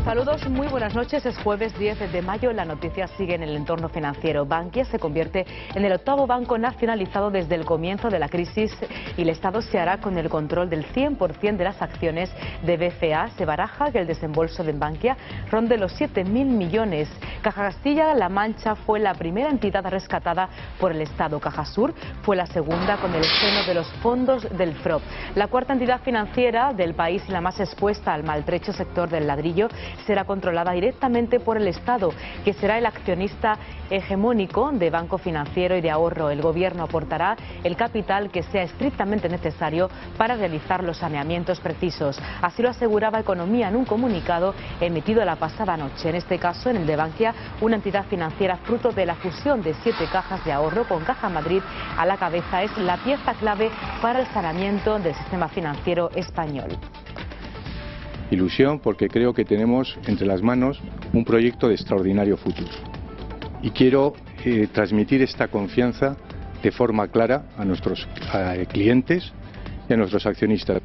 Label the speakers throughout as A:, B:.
A: Saludos, muy buenas noches. Es jueves 10 de mayo. La noticia sigue en el entorno financiero. Bankia se convierte en el octavo banco nacionalizado desde el comienzo de la crisis y el Estado se hará con el control del 100% de las acciones de BCA. Se baraja que el desembolso de Bankia ronde los 7.000 millones. Caja Castilla-La Mancha fue la primera entidad rescatada por el Estado. Cajasur fue la segunda con el seno de los fondos del FROB. La cuarta entidad financiera del país y la más expuesta al maltrecho sector del ladrillo será controlada directamente por el Estado, que será el accionista hegemónico de Banco Financiero y de Ahorro. El Gobierno aportará el capital que sea estrictamente necesario para realizar los saneamientos precisos. Así lo aseguraba Economía en un comunicado emitido la pasada noche. En este caso, en el de Bankia, una entidad financiera fruto de la fusión de 7 cajas de ahorro con Caja Madrid a la cabeza, es la pieza clave para el saneamiento del sistema financiero español.
B: Ilusión porque creo que tenemos entre las manos un proyecto de extraordinario futuro. Y quiero transmitir esta confianza de forma clara a nuestros clientes y a nuestros accionistas.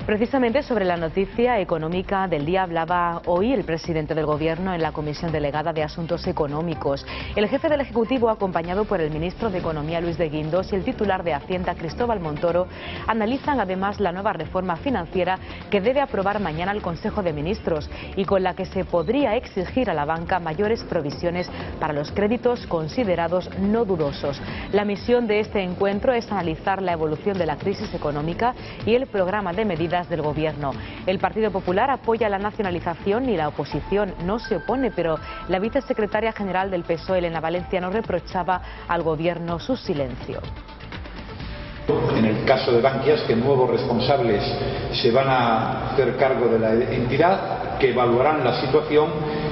A: Precisamente sobre la noticia económica del día hablaba hoy el presidente del Gobierno en la Comisión Delegada de Asuntos Económicos. El jefe del Ejecutivo, acompañado por el ministro de Economía Luis de Guindos y el titular de Hacienda Cristóbal Montoro, analizan además la nueva reforma financiera que debe aprobar mañana el Consejo de Ministros y con la que se podría exigir a la banca mayores provisiones para los créditos considerados no dudosos. La misión de este encuentro es analizar la evolución de la crisis económica y el programa de medidas del Gobierno. El Partido Popular apoya la nacionalización y la oposición no se opone, pero la vicesecretaria general del PSOE, Elena Valenciano, reprochaba al Gobierno su silencio.
C: En el caso de Bankia, que nuevos responsables se van a hacer cargo de la entidad, que evaluarán la situación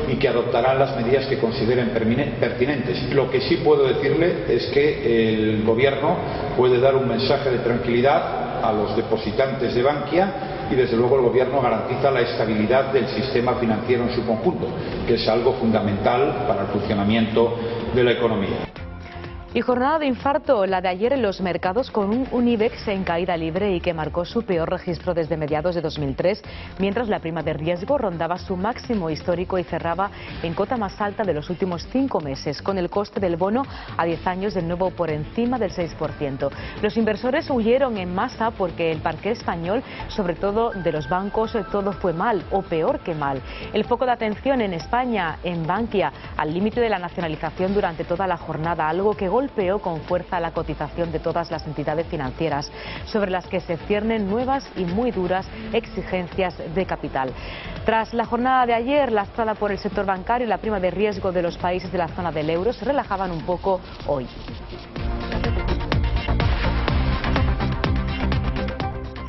C: y que adoptarán las medidas que consideren pertinentes. Lo que sí puedo decirle es que el Gobierno puede dar un mensaje de tranquilidad a los depositantes de Bankia y desde luego el Gobierno garantiza la estabilidad del sistema financiero en su conjunto, que es algo fundamental para el funcionamiento de la economía.
A: Y jornada de infarto, la de ayer en los mercados, con un IBEX en caída libre y que marcó su peor registro desde mediados de 2003, mientras la prima de riesgo rondaba su máximo histórico y cerraba en cota más alta de los últimos 5 meses, con el coste del bono a 10 años de nuevo por encima del 6%. Los inversores huyeron en masa porque el parqué español, sobre todo de los bancos, todo fue mal o peor que mal. El foco de atención en España, en Bankia, al límite de la nacionalización durante toda la jornada, algo que golpeó con fuerza la cotización de todas las entidades financieras, sobre las que se ciernen nuevas y muy duras exigencias de capital. Tras la jornada de ayer, lastrada por el sector bancario y la prima de riesgo de los países de la zona del euro, se relajaban un poco hoy.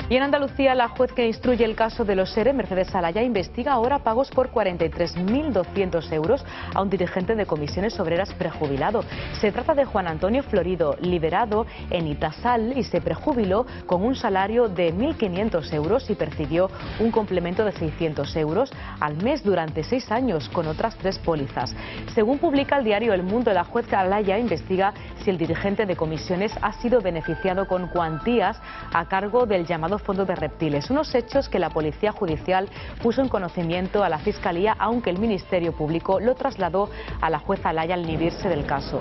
A: Y en Andalucía, la juez que instruye el caso de los ERE, Mercedes Alaya, investiga ahora pagos por 43.200 euros a un dirigente de comisiones obreras prejubilado. Se trata de Juan Antonio Florido, liberado en Itasal y se prejubiló con un salario de 1.500 euros y percibió un complemento de 600 euros al mes durante 6 años con otras 3 pólizas. Según publica el diario El Mundo, la juez Alaya investiga si el dirigente de comisiones ha sido beneficiado con cuantías a cargo del llamado Fondo de Reptiles, unos hechos que la Policía Judicial puso en conocimiento a la Fiscalía, aunque el Ministerio Público lo trasladó a la jueza Alaya al inhibirse del caso.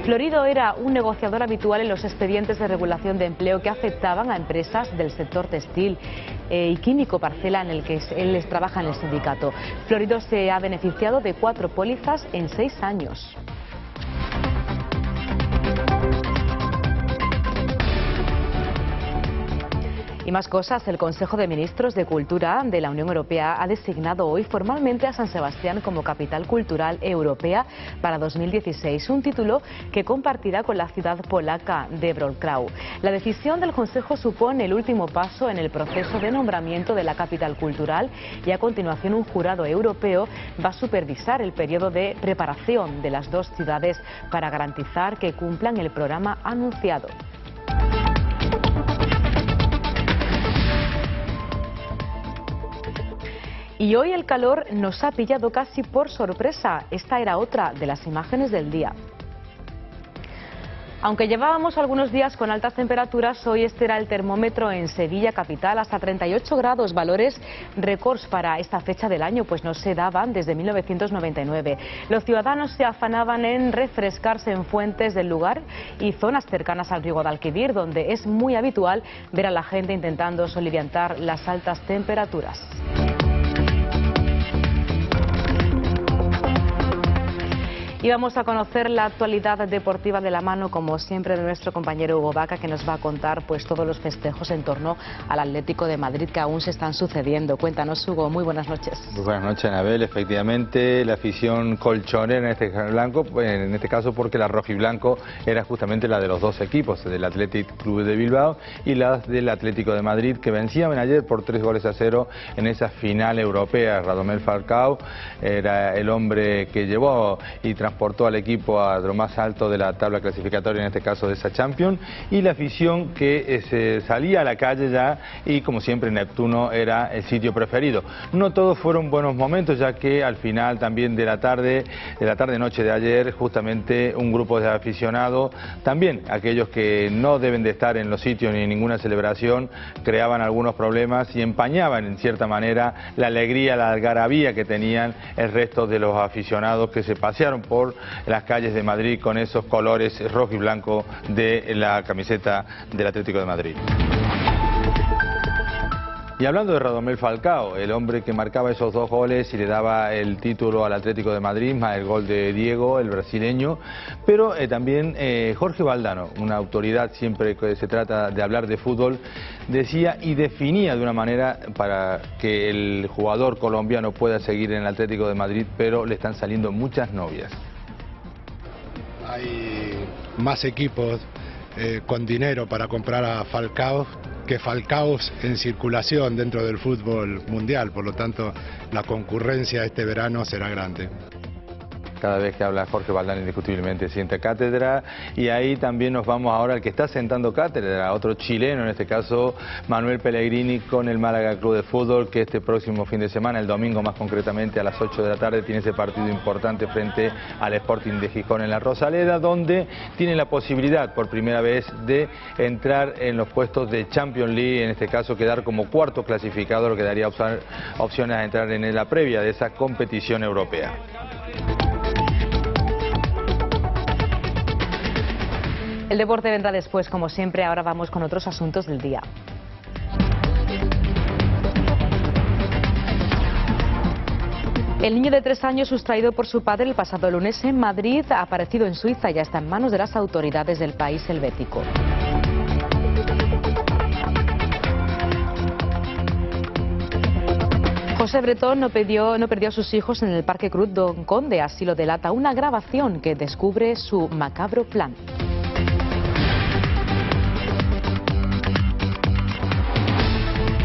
A: Florido era un negociador habitual en los expedientes de regulación de empleo que afectaban a empresas del sector textil y químico, parcela en el que él trabaja en el sindicato. Florido se ha beneficiado de 4 pólizas en 6 años. Y más cosas, el Consejo de Ministros de Cultura de la Unión Europea ha designado hoy formalmente a San Sebastián como capital cultural europea para 2016, un título que compartirá con la ciudad polaca de Wrocław. La decisión del Consejo supone el último paso en el proceso de nombramiento de la capital cultural y a continuación un jurado europeo va a supervisar el periodo de preparación de las 2 ciudades para garantizar que cumplan el programa anunciado. Y hoy el calor nos ha pillado casi por sorpresa. Esta era otra de las imágenes del día. Aunque llevábamos algunos días con altas temperaturas, hoy este era el termómetro en Sevilla capital, hasta 38 grados, valores récords para esta fecha del año, pues no se daban desde 1999. Los ciudadanos se afanaban en refrescarse en fuentes del lugar y zonas cercanas al río Guadalquivir, donde es muy habitual ver a la gente intentando soliviantar las altas temperaturas. Y vamos a conocer la actualidad deportiva de la mano, como siempre, de nuestro compañero Hugo Vaca, que nos va a contar pues todos los festejos en torno al Atlético de Madrid que aún se están sucediendo. Cuéntanos, Hugo, muy buenas noches.
D: Muy buenas noches, Anabel. Efectivamente, la afición colchonera en este caso porque la rojiblanco era justamente la de los dos equipos, del Athletic Club de Bilbao y la del Atlético de Madrid, que vencían ayer por 3-0 en esa final europea. Radamel Falcao era el hombre que llevó y transportó al equipo a lo más alto de la tabla clasificatoria, en este caso de esa Champions, y la afición que se salía a la calle ya, y como siempre Neptuno era el sitio preferido. No todos fueron buenos momentos, ya que al final también de la tarde-noche de ayer, justamente un grupo de aficionados, también aquellos que no deben de estar en los sitios ni en ninguna celebración, creaban algunos problemas y empañaban en cierta manera la alegría, la algarabía que tenían el resto de los aficionados que se pasearon por las calles de Madrid con esos colores rojo y blanco de la camiseta del Atlético de Madrid. Y hablando de Radamel Falcao, el hombre que marcaba esos dos goles y le daba el título al Atlético de Madrid, más el gol de Diego, el brasileño, pero también Jorge Valdano, una autoridad siempre que se trata de hablar de fútbol, decía y definía de una manera para que el jugador colombiano pueda seguir en el Atlético de Madrid, pero le están saliendo muchas novias.
E: Hay más equipos con dinero para comprar a Falcao que Falcaos en circulación dentro del fútbol mundial, por lo tanto la concurrencia este verano será grande.
D: Cada vez que habla Jorge Valdano indiscutiblemente siente cátedra, y ahí también nos vamos ahora al que está sentando cátedra, otro chileno, en este caso Manuel Pellegrini, con el Málaga Club de Fútbol, que este próximo fin de semana, el domingo más concretamente a las 8 de la tarde, tiene ese partido importante frente al Sporting de Gijón en la Rosaleda, donde tiene la posibilidad por primera vez de entrar en los puestos de Champions League, en este caso quedar como cuarto clasificado, lo que daría opciones a entrar en la previa de esa competición europea.
A: El deporte vendrá después, como siempre. Ahora vamos con otros asuntos del día. El niño de 3 años sustraído por su padre el pasado lunes en Madrid ha aparecido en Suiza y ya está en manos de las autoridades del país helvético. José Bretón no perdió a sus hijos en el Parque Cruz Don Conde, así lo delata una grabación que descubre su macabro plan.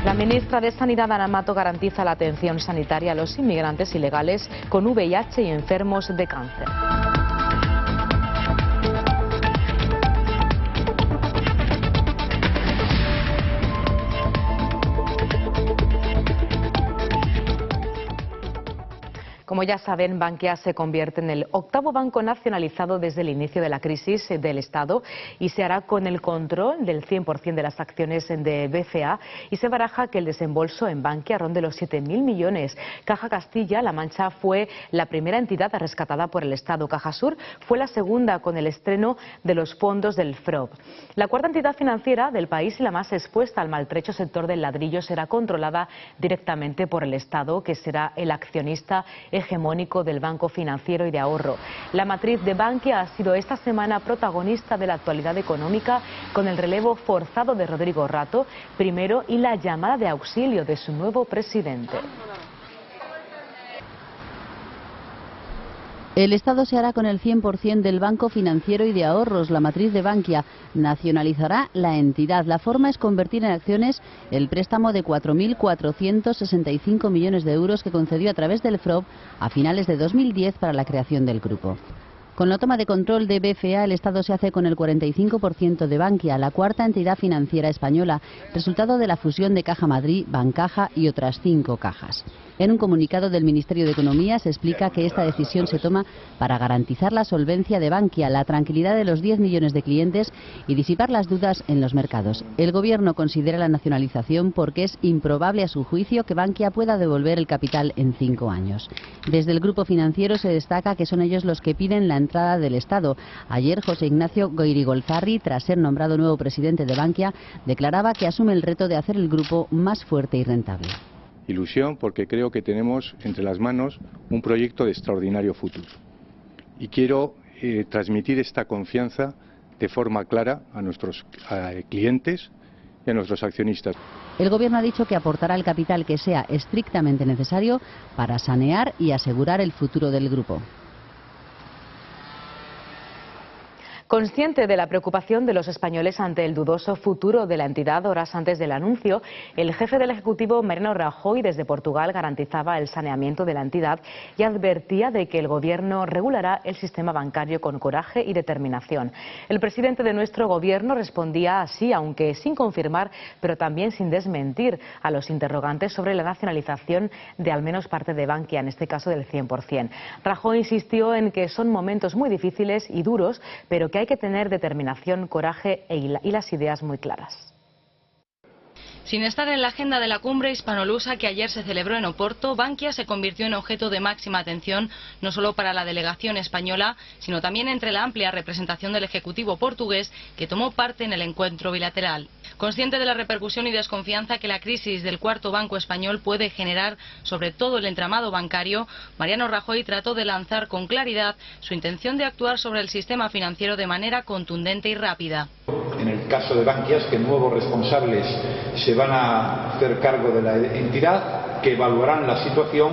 A: La ministra de Sanidad, Ana Mato, garantiza la atención sanitaria a los inmigrantes ilegales con VIH y enfermos de cáncer. Como ya saben, Bankia se convierte en el 8º banco nacionalizado desde el inicio de la crisis del Estado y se hará con el control del 100% de las acciones de BCA, y se baraja que el desembolso en Bankia ronde los 7.000 millones. Caja Castilla-La Mancha fue la primera entidad rescatada por el Estado. Cajasur fue la segunda con el estreno de los fondos del FROB. La cuarta entidad financiera del país y la más expuesta al maltrecho sector del ladrillo será controlada directamente por el Estado, que será el accionista hegemónico del Banco Financiero y de Ahorro. La matriz de Bankia ha sido esta semana protagonista de la actualidad económica, con el relevo forzado de Rodrigo Rato primero y la llamada de auxilio de su nuevo presidente.
F: El Estado se hará con el 100% del Banco Financiero y de Ahorros. La matriz de Bankia nacionalizará la entidad. La forma es convertir en acciones el préstamo de 4.465 millones de euros que concedió a través del FROB a finales de 2010 para la creación del grupo. Con la toma de control de BCA, el Estado se hace con el 45% de Bankia, la cuarta entidad financiera española, resultado de la fusión de Caja Madrid, Bancaja y otras 5 cajas. En un comunicado del Ministerio de Economía se explica que esta decisión se toma para garantizar la solvencia de Bankia, la tranquilidad de los 10 millones de clientes y disipar las dudas en los mercados. El Gobierno considera la nacionalización porque es improbable a su juicio que Bankia pueda devolver el capital en 5 años. Desde el grupo financiero se destaca que son ellos los que piden la entrada del Estado. Ayer José Ignacio Goirigolzarri, tras ser nombrado nuevo presidente de Bankia, declaraba que asume el reto de hacer el grupo más fuerte y rentable.
B: Ilusión porque creo que tenemos entre las manos un proyecto de extraordinario futuro. Y quiero transmitir esta confianza de forma clara a nuestros clientes y a nuestros accionistas.
F: El Gobierno ha dicho que aportará el capital que sea estrictamente necesario para sanear y asegurar el futuro del grupo.
A: Consciente de la preocupación de los españoles ante el dudoso futuro de la entidad horas antes del anuncio, el jefe del Ejecutivo, Mariano Rajoy, desde Portugal garantizaba el saneamiento de la entidad y advertía de que el Gobierno regulará el sistema bancario con coraje y determinación. El presidente de nuestro Gobierno respondía así, aunque sin confirmar, pero también sin desmentir a los interrogantes sobre la nacionalización de al menos parte de Bankia, en este caso del 100%. Rajoy insistió en que son momentos muy difíciles y duros, pero que hay que tener determinación, coraje y las ideas muy claras.
G: Sin estar en la agenda de la cumbre hispanolusa que ayer se celebró en Oporto, Bankia se convirtió en objeto de máxima atención no solo para la delegación española, sino también entre la amplia representación del Ejecutivo portugués que tomó parte en el encuentro bilateral. Consciente de la repercusión y desconfianza que la crisis del cuarto banco español puede generar sobre todo el entramado bancario, Mariano Rajoy trató de lanzar con claridad su intención de actuar sobre el sistema financiero de manera contundente y rápida.
C: En el caso de Bankia, que nuevos responsables se van a hacer cargo de la entidad, que evaluarán la situación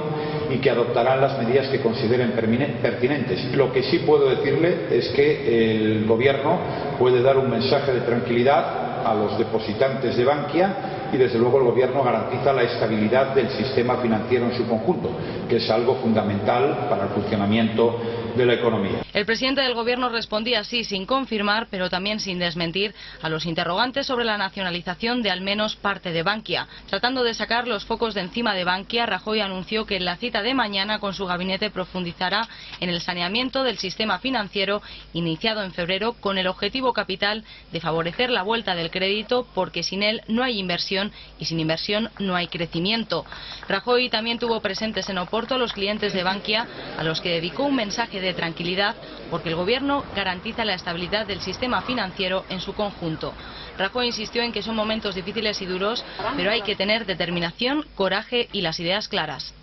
C: y que adoptarán las medidas que consideren pertinentes. Lo que sí puedo decirle es que el Gobierno puede dar un mensaje de tranquilidad a los depositantes de Bankia y desde luego el Gobierno garantiza la estabilidad del sistema financiero en su conjunto, que es algo fundamental para el funcionamiento de la economía.
G: El presidente del Gobierno respondía así, sin confirmar, pero también sin desmentir, a los interrogantes sobre la nacionalización de al menos parte de Bankia. Tratando de sacar los focos de encima de Bankia, Rajoy anunció que en la cita de mañana con su gabinete profundizará en el saneamiento del sistema financiero iniciado en febrero con el objetivo capital de favorecer la vuelta del crédito, porque sin él no hay inversión y sin inversión no hay crecimiento. Rajoy también tuvo presentes en Oporto a los clientes de Bankia, a los que dedicó un mensaje de tranquilidad porque el Gobierno garantiza la estabilidad del sistema financiero en su conjunto. Rajoy insistió en que son momentos difíciles y duros, pero hay que tener determinación, coraje y las ideas claras.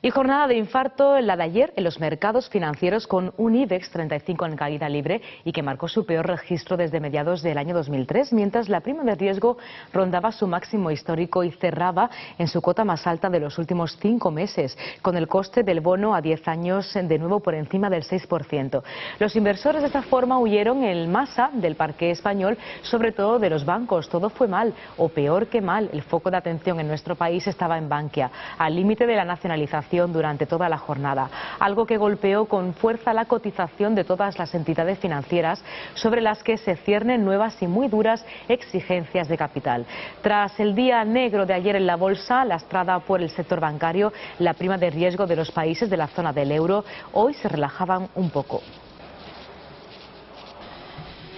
A: Y jornada de infarto la de ayer en los mercados financieros, con un IBEX 35 en caída libre y que marcó su peor registro desde mediados del año 2003, mientras la prima de riesgo rondaba su máximo histórico y cerraba en su cota más alta de los últimos 5 meses, con el coste del bono a 10 años de nuevo por encima del 6%. Los inversores de esta forma huyeron en masa del parqué español, sobre todo de los bancos. Todo fue mal, o peor que mal. El foco de atención en nuestro país estaba en Bankia, al límite de la nacionalización durante toda la jornada, algo que golpeó con fuerza la cotización de todas las entidades financieras, sobre las que se ciernen nuevas y muy duras exigencias de capital. Tras el día negro de ayer en la bolsa, lastrada por el sector bancario, la prima de riesgo de los países de la zona del euro hoy se relajaban un poco.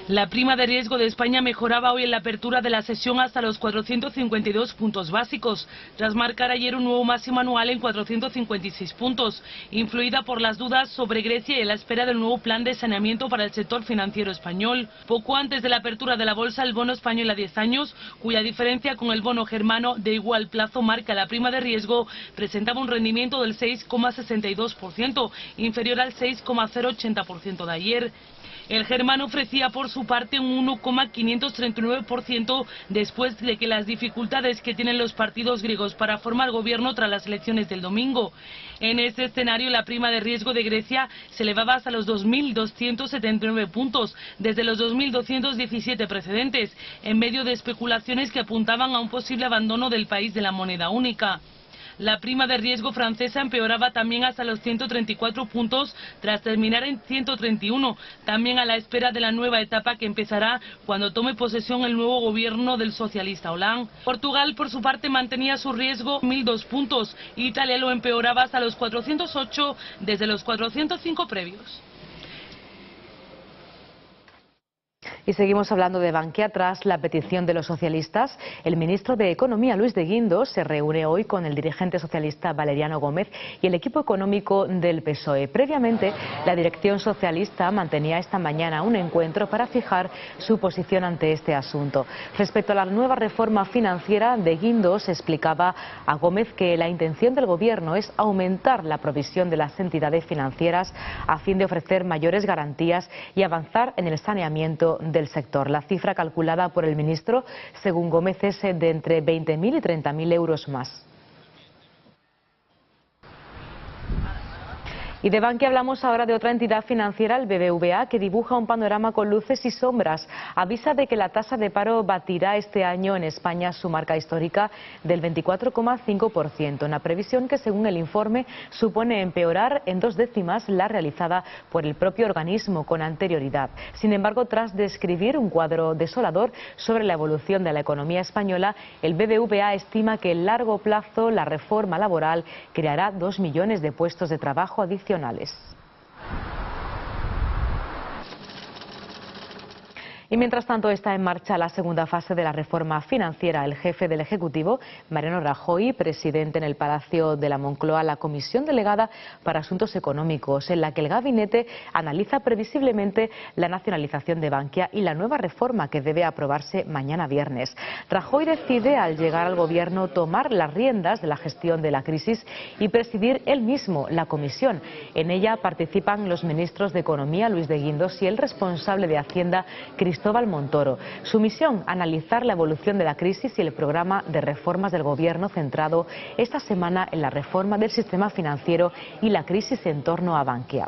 H: La prima de riesgo de España mejoraba hoy en la apertura de la sesión hasta los 452 puntos básicos, tras marcar ayer un nuevo máximo anual en 456 puntos, influida por las dudas sobre Grecia y en la espera del nuevo plan de saneamiento para el sector financiero español. Poco antes de la apertura de la bolsa, el bono español a 10 años, cuya diferencia con el bono germano de igual plazo marca la prima de riesgo, presentaba un rendimiento del 6,62%, inferior al 6,080% de ayer. El germano ofrecía por su parte un 1,539% después de que las dificultades que tienen los partidos griegos para formar gobierno tras las elecciones del domingo. En este escenario, la prima de riesgo de Grecia se elevaba hasta los 2.279 puntos, desde los 2.217 precedentes, en medio de especulaciones que apuntaban a un posible abandono del país de la moneda única. La prima de riesgo francesa empeoraba también hasta los 134 puntos tras terminar en 131, también a la espera de la nueva etapa que empezará cuando tome posesión el nuevo gobierno del socialista Hollande. Portugal, por su parte, mantenía su riesgo 1.002 puntos. Italia lo empeoraba hasta los 408 desde los 405 previos.
A: Y seguimos hablando de Bankia. Tras la petición de los socialistas, el ministro de Economía, Luis de Guindos, se reúne hoy con el dirigente socialista Valeriano Gómez y el equipo económico del PSOE. Previamente, la dirección socialista mantenía esta mañana un encuentro para fijar su posición ante este asunto. Respecto a la nueva reforma financiera, de Guindos explicaba a Gómez que la intención del gobierno es aumentar la provisión de las entidades financieras a fin de ofrecer mayores garantías y avanzar en el saneamiento del sector. La cifra calculada por el ministro, según Gómez, es de entre 20.000 y 30.000 euros más. Y de Bankia hablamos ahora de otra entidad financiera, el BBVA, que dibuja un panorama con luces y sombras. Avisa de que la tasa de paro batirá este año en España su marca histórica del 24,5%, una previsión que, según el informe, supone empeorar en 2 décimas la realizada por el propio organismo con anterioridad. Sin embargo, tras describir un cuadro desolador sobre la evolución de la economía española, el BBVA estima que en largo plazo la reforma laboral creará 2 millones de puestos de trabajo adicionales. Y mientras tanto está en marcha la segunda fase de la reforma financiera. El jefe del Ejecutivo, Mariano Rajoy, presidente en el Palacio de la Moncloa la Comisión Delegada para Asuntos Económicos, en la que el gabinete analiza previsiblemente la nacionalización de Bankia y la nueva reforma que debe aprobarse mañana viernes. Rajoy decide, al llegar al gobierno, tomar las riendas de la gestión de la crisis y presidir él mismo la comisión. En ella participan los ministros de Economía, Luis de Guindos, y el responsable de Hacienda, Cristóbal Montoro. Su misión, analizar la evolución de la crisis y el programa de reformas del gobierno, centrado esta semana en la reforma del sistema financiero y la crisis en torno a Bankia.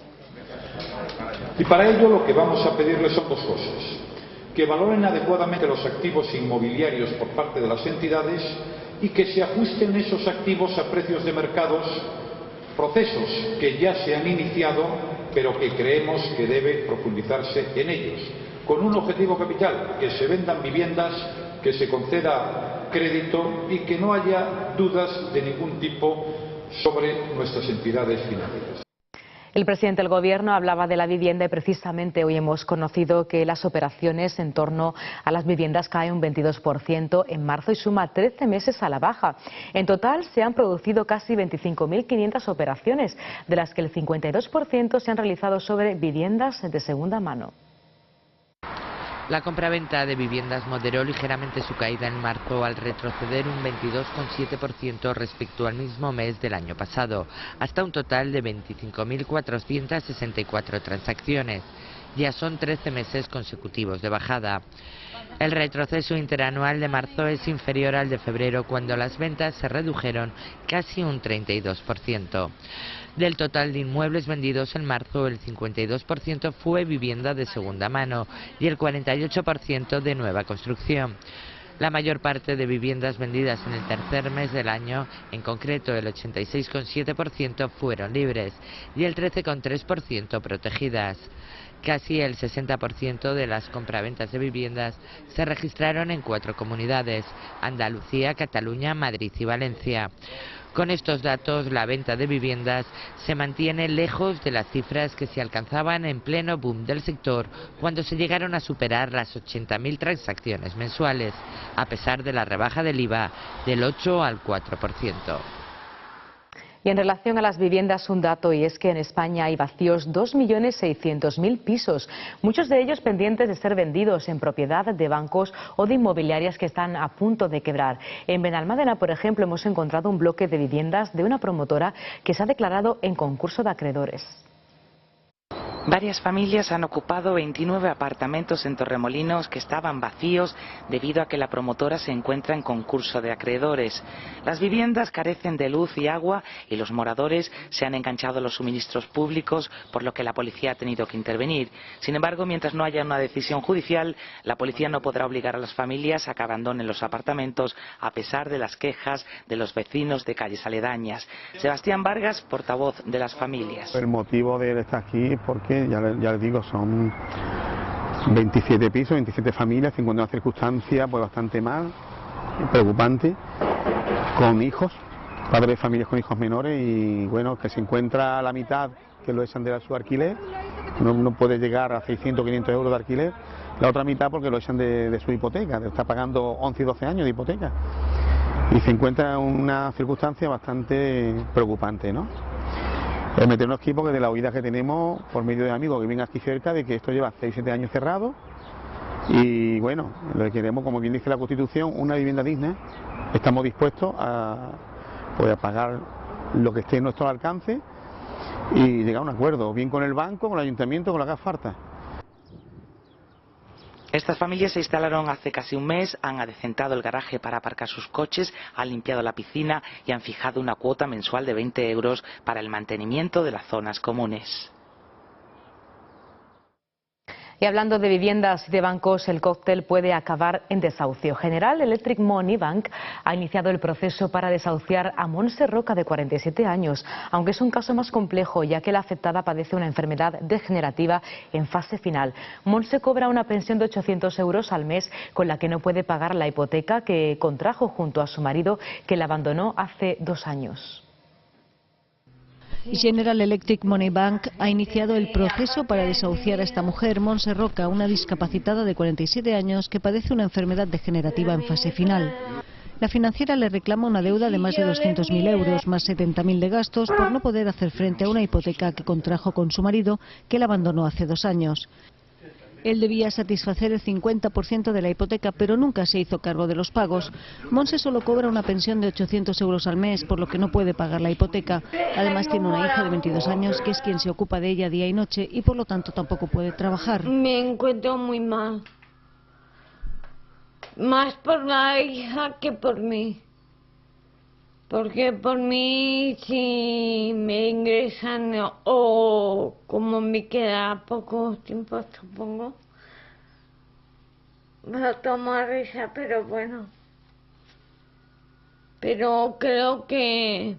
C: Y para ello lo que vamos a pedirles son 2 cosas: que valoren adecuadamente los activos inmobiliarios por parte de las entidades y que se ajusten esos activos a precios de mercados, procesos que ya se han iniciado pero que creemos que debe profundizarse en ellos, con un objetivo capital: que se vendan viviendas, que se conceda crédito y que no haya dudas de ningún tipo sobre nuestras entidades financieras.
A: El presidente del Gobierno hablaba de la vivienda y precisamente hoy hemos conocido que las operaciones en torno a las viviendas caen un 22% en marzo y suma 13 meses a la baja. En total se han producido casi 25.500 operaciones, de las que el 52% se han realizado sobre viviendas de segunda mano.
I: La compraventa de viviendas moderó ligeramente su caída en marzo al retroceder un 22,7% respecto al mismo mes del año pasado, hasta un total de 25.464 transacciones. Ya son 13 meses consecutivos de bajada. El retroceso interanual de marzo es inferior al de febrero, cuando las ventas se redujeron casi un 32%. Del total de inmuebles vendidos en marzo, el 52% fue vivienda de segunda mano y el 48% de nueva construcción. La mayor parte de viviendas vendidas en el tercer mes del año, en concreto el 86,7%, fueron libres y el 13,3% protegidas. Casi el 60% de las compraventas de viviendas se registraron en 4 comunidades: Andalucía, Cataluña, Madrid y Valencia. Con estos datos, la venta de viviendas se mantiene lejos de las cifras que se alcanzaban en pleno boom del sector, cuando se llegaron a superar las 80.000 transacciones mensuales, a pesar de la rebaja del IVA del 8 al 4%.
A: Y en relación a las viviendas, un dato, y es que en España hay vacíos 2.600.000 pisos, muchos de ellos pendientes de ser vendidos, en propiedad de bancos o de inmobiliarias que están a punto de quebrar. En Benalmádena, por ejemplo, hemos encontrado un bloque de viviendas de una promotora que se ha declarado en concurso de acreedores.
J: Varias familias han ocupado 29 apartamentos en Torremolinos que estaban vacíos debido a que la promotora se encuentra en concurso de acreedores. Las viviendas carecen de luz y agua y los moradores se han enganchado a los suministros públicos, por lo que la policía ha tenido que intervenir. Sin embargo, mientras no haya una decisión judicial, la policía no podrá obligar a las familias a que abandonen los apartamentos a pesar de las quejas de los vecinos de calles aledañas. Sebastián Vargas, portavoz de las familias.
K: El motivo de él estar aquí es porque, ya les digo, son 27 pisos, 27 familias, se encuentran en una circunstancia pues bastante mal, preocupante, con hijos, padres de familias con hijos menores y bueno, que se encuentra a la mitad que lo echan de su alquiler, no puede llegar a 600 o 500 euros de alquiler, la otra mitad porque lo echan de su hipoteca, está pagando 11 y 12 años de hipoteca y se encuentra en una circunstancia bastante preocupante, ¿no? Meternos aquí porque de la oída que tenemos por medio de amigos que vienen aquí cerca de que esto lleva 6-7 años cerrado y bueno, lo que queremos, como bien dice la Constitución, una vivienda digna. Estamos dispuestos a pagar lo que esté en nuestro alcance y llegar a un acuerdo, bien con el banco, con el ayuntamiento, con la que haga falta.
J: Estas familias se instalaron hace casi un mes, han adecentado el garaje para aparcar sus coches, han limpiado la piscina y han fijado una cuota mensual de 20 euros para el mantenimiento de las zonas comunes.
A: Y hablando de viviendas y de bancos, el cóctel puede acabar en desahucio. General Electric Money Bank ha iniciado el proceso para desahuciar a Montse Roca, de 47 años, aunque es un caso más complejo, ya que la afectada padece una enfermedad degenerativa en fase final. Montse cobra una pensión de 800 euros al mes, con la que no puede pagar la hipoteca que contrajo junto a su marido, que la abandonó hace 2 años.
L: General Electric Money Bank ha iniciado el proceso para desahuciar a esta mujer, Montse Roca, una discapacitada de 47 años que padece una enfermedad degenerativa en fase final. La financiera le reclama una deuda de más de 200.000 euros, más 70.000 de gastos, por no poder hacer frente a una hipoteca que contrajo con su marido, que la abandonó hace 2 años. Él debía satisfacer el 50% de la hipoteca, pero nunca se hizo cargo de los pagos. Montse solo cobra una pensión de 800 euros al mes, por lo que no puede pagar la hipoteca. Además tiene una hija de 22 años, que es quien se ocupa de ella día y noche, y por lo tanto tampoco puede trabajar.
M: Me encuentro muy mal. Más por la hija que por mí. Porque por mí, si me ingresan o como me queda poco tiempo, supongo, me lo tomo a risa, pero bueno. Pero creo que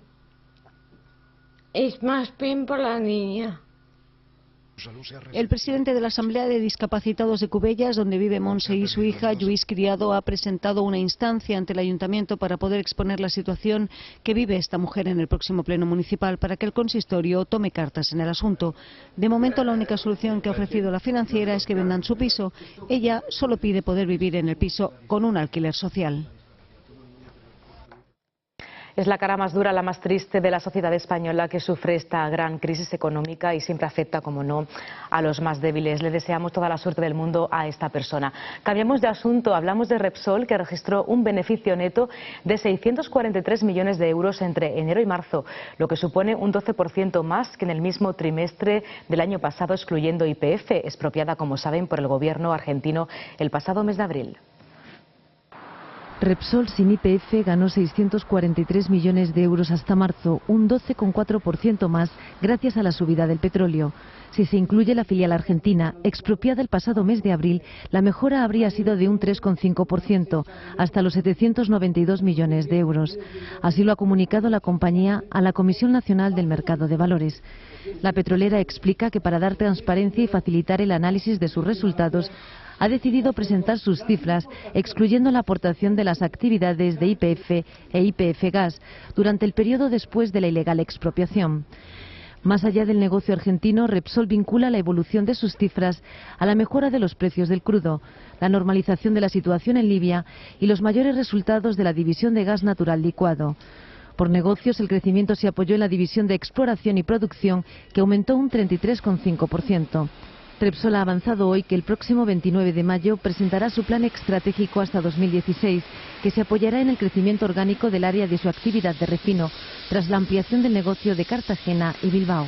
M: es más bien por la niña.
L: El presidente de la Asamblea de Discapacitados de Cubellas, donde vive Montse y su hija, Lluís Criado, ha presentado una instancia ante el ayuntamiento para poder exponer la situación que vive esta mujer en el próximo pleno municipal, para que el consistorio tome cartas en el asunto. De momento, la única solución que ha ofrecido la financiera es que vendan su piso. Ella solo pide poder vivir en el piso con un alquiler social.
A: Es la cara más dura, la más triste de la sociedad española, que sufre esta gran crisis económica y siempre afecta, como no, a los más débiles. Le deseamos toda la suerte del mundo a esta persona. Cambiamos de asunto, hablamos de Repsol, que registró un beneficio neto de 643 millones de euros entre enero y marzo, lo que supone un 12% más que en el mismo trimestre del año pasado, excluyendo YPF, expropiada, como saben, por el gobierno argentino el pasado mes de abril.
N: Repsol sin YPF ganó 643 millones de euros hasta marzo, un 12,4% más gracias a la subida del petróleo. Si se incluye la filial argentina, expropiada el pasado mes de abril, la mejora habría sido de un 3,5%, hasta los 792 millones de euros. Así lo ha comunicado la compañía a la Comisión Nacional del Mercado de Valores. La petrolera explica que para dar transparencia y facilitar el análisis de sus resultados, ha decidido presentar sus cifras, excluyendo la aportación de las actividades de YPF e YPF Gas durante el periodo después de la ilegal expropiación. Más allá del negocio argentino, Repsol vincula la evolución de sus cifras a la mejora de los precios del crudo, la normalización de la situación en Libia y los mayores resultados de la división de gas natural licuado. Por negocios, el crecimiento se apoyó en la división de exploración y producción, que aumentó un 33,5%. Repsol ha avanzado hoy que el próximo 29 de mayo presentará su plan estratégico hasta 2016, que se apoyará en el crecimiento orgánico del área de su actividad de refino, tras la ampliación del negocio de Cartagena y Bilbao.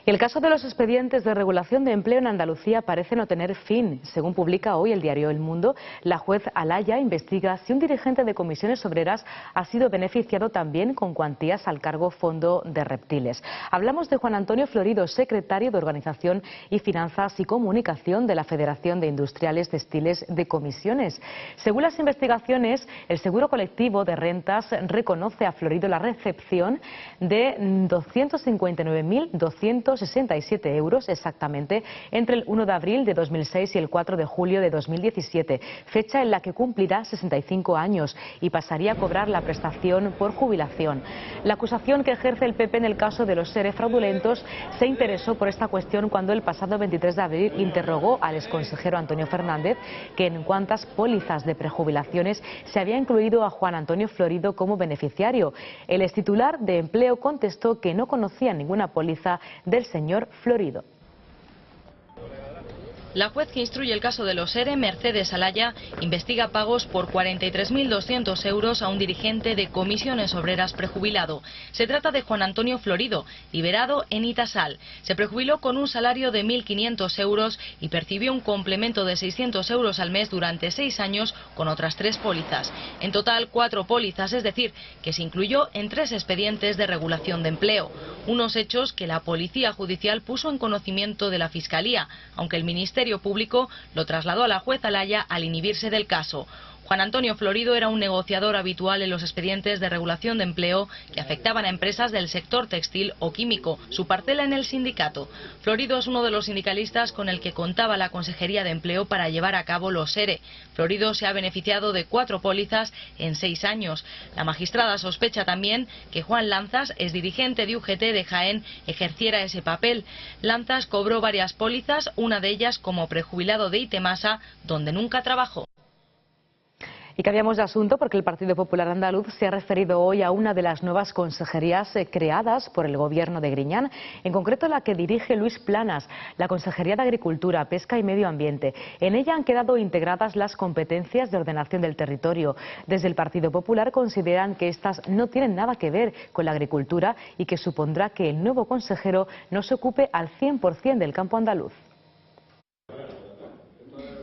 A: El caso de los expedientes de regulación de empleo en Andalucía parece no tener fin. Según publica hoy el diario El Mundo, la juez Alaya investiga si un dirigente de comisiones obreras ha sido beneficiado también con cuantías al cargo Fondo de Reptiles. Hablamos de Juan Antonio Florido, secretario de Organización y Finanzas y Comunicación de la Federación de Industriales Textiles de Comisiones. Según las investigaciones, el Seguro Colectivo de Rentas reconoce a Florido la recepción de 259.267 euros exactamente entre el 1 de abril de 2006 y el 4 de julio de 2017, fecha en la que cumplirá 65 años y pasaría a cobrar la prestación por jubilación. La acusación que ejerce el PP en el caso de los ERE fraudulentos se interesó por esta cuestión cuando el pasado 23 de abril interrogó al exconsejero Antonio Fernández que en cuántas pólizas de prejubilaciones se había incluido a Juan Antonio Florido como beneficiario. El extitular de Empleo contestó que no conocía ninguna póliza del señor Florido.
G: La juez que instruye el caso de los ERE, Mercedes Alaya, investiga pagos por 43.200 euros a un dirigente de comisiones obreras prejubilado. Se trata de Juan Antonio Florido, liberado en Itasal. Se prejubiló con un salario de 1.500 euros y percibió un complemento de 600 euros al mes durante 6 años con otras 3 pólizas. En total 4 pólizas, es decir, que se incluyó en 3 expedientes de regulación de empleo. Unos hechos que la Policía Judicial puso en conocimiento de la Fiscalía, aunque el Ministerio Público lo trasladó a la juez Alaya al inhibirse del caso. Juan Antonio Florido era un negociador habitual en los expedientes de regulación de empleo que afectaban a empresas del sector textil o químico, su parcela en el sindicato. Florido es uno de los sindicalistas con el que contaba la Consejería de Empleo para llevar a cabo los ERE. Florido se ha beneficiado de 4 pólizas en 6 años. La magistrada sospecha también que Juan Lanzas, exdirigente de UGT de Jaén, ejerciera ese papel. Lanzas cobró varias pólizas, una de ellas como prejubilado de Itemasa, donde nunca trabajó.
A: Y cambiamos de asunto porque el Partido Popular Andaluz se ha referido hoy a una de las nuevas consejerías creadas por el Gobierno de Griñán, en concreto la que dirige Luis Planas, la Consejería de Agricultura, Pesca y Medio Ambiente. En ella han quedado integradas las competencias de ordenación del territorio. Desde el Partido Popular consideran que estas no tienen nada que ver con la agricultura y que supondrá que el nuevo consejero no se ocupe al 100% del campo andaluz.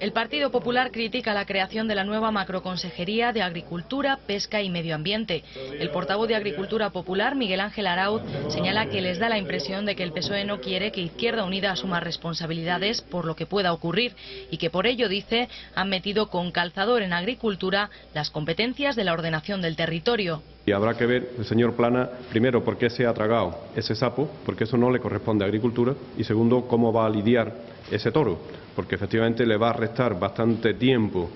G: El Partido Popular critica la creación de la nueva macroconsejería de Agricultura, Pesca y Medio Ambiente. El portavoz de Agricultura Popular, Miguel Ángel Arauz, señala que les da la impresión de que el PSOE no quiere que Izquierda Unida asuma responsabilidades por lo que pueda ocurrir y que por ello, dice, han metido con calzador en Agricultura las competencias de la ordenación del territorio.
O: Y habrá que ver, el señor Plana, primero, por qué se ha tragado ese sapo, porque eso no le corresponde a Agricultura, y segundo, cómo va a lidiar ese toro, porque efectivamente le va a restar bastante tiempo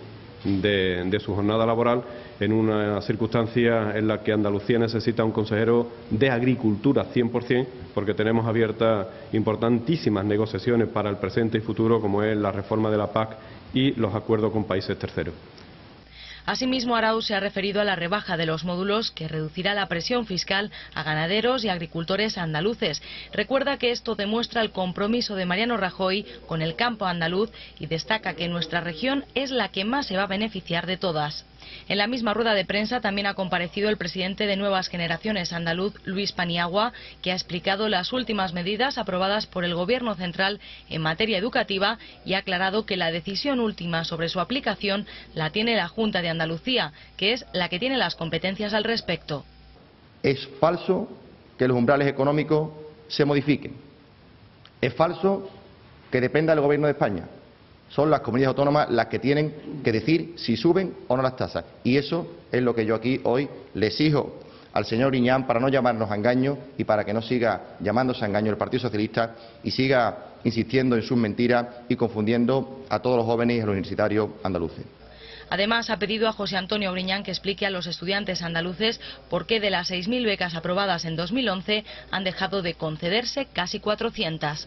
O: de su jornada laboral en una circunstancia en la que Andalucía necesita un consejero de Agricultura 100%, porque tenemos abiertas importantísimas negociaciones para el presente y futuro, como es la reforma de la PAC y los acuerdos con países terceros.
G: Asimismo, Arauz se ha referido a la rebaja de los módulos que reducirá la presión fiscal a ganaderos y agricultores andaluces. Recuerda que esto demuestra el compromiso de Mariano Rajoy con el campo andaluz y destaca que nuestra región es la que más se va a beneficiar de todas. En la misma rueda de prensa también ha comparecido el presidente de Nuevas Generaciones andaluz, Luis Paniagua, que ha explicado las últimas medidas aprobadas por el Gobierno central en materia educativa y ha aclarado que la decisión última sobre su aplicación la tiene la Junta de Andalucía, que es la que tiene las competencias al respecto.
P: Es falso que los umbrales económicos se modifiquen. Es falso que dependa del Gobierno de España. Son las comunidades autónomas las que tienen que decir si suben o no las tasas. Y eso es lo que yo aquí hoy le exijo al señor Griñán para no llamarnos a engaño y para que no siga llamándose a engaño el Partido Socialista y siga insistiendo en sus mentiras y confundiendo a todos los jóvenes y a los universitarios andaluces.
G: Además, ha pedido a José Antonio Griñán que explique a los estudiantes andaluces por qué de las 6.000 becas aprobadas en 2011 han dejado de concederse casi 400.